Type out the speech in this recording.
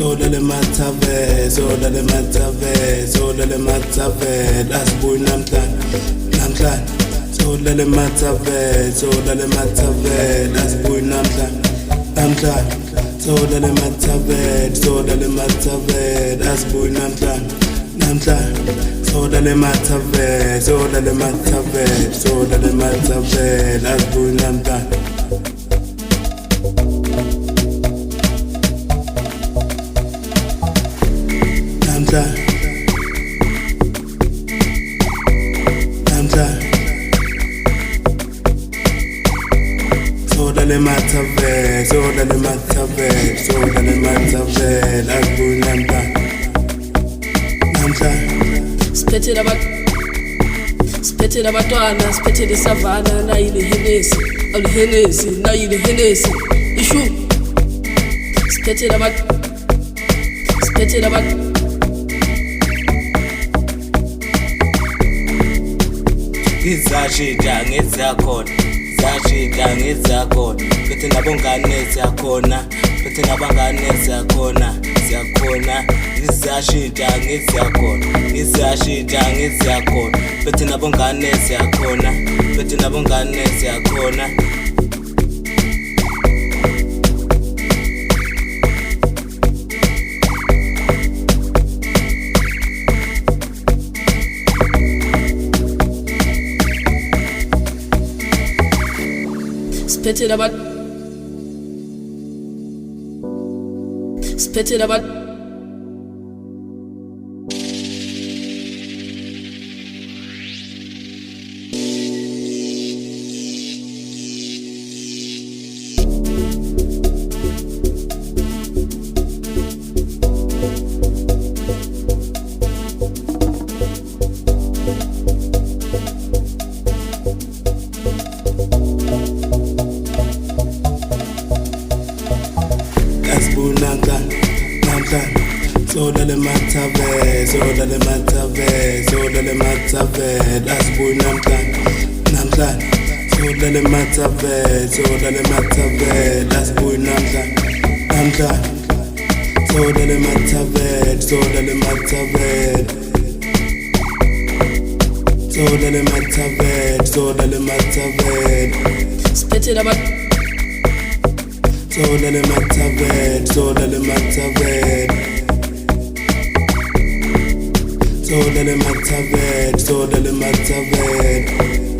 Soda le matave, soda le matave, soda le matave, asbuy namhlan, namhlan. Soda le matave, soda le matave, asbuy namhlan, namhlan. Soda le matave, soda le matave, asbuy namhlan, namhlan. Soda le matave, soda le matave, soda le matave, asbuy namhlan. Soda le matave, soda le matave, soda le matave, asbuy namhlan, namhlan. Spethe abantwana, spethe lesavana, nayile Hennessy, awule Hennessy, nayile Hennessy. Ishu. Spethe Ngizashida ngezakhona, zashida ngezakhona. Bethe nabongane siyakhona, bethe nabangane siyakhona, siyakhona. Ngizashida ngezakhona, ngizashida ngezakhona. Bethe nabongane siyakhona, bethe nabongane siyakhona. Spethe about asbuy namhlan, namhlan. Soda le matave, soda le matave, soda le matave, asbuy namhlan, namhlan. Soda le matave, soda le matave, asbuy namhlan, namhlan. Soda le matave, soda le matave, soda le matave, soda le matave. spethe about Soda le matave, soda le matave, soda le matave, soda le matave.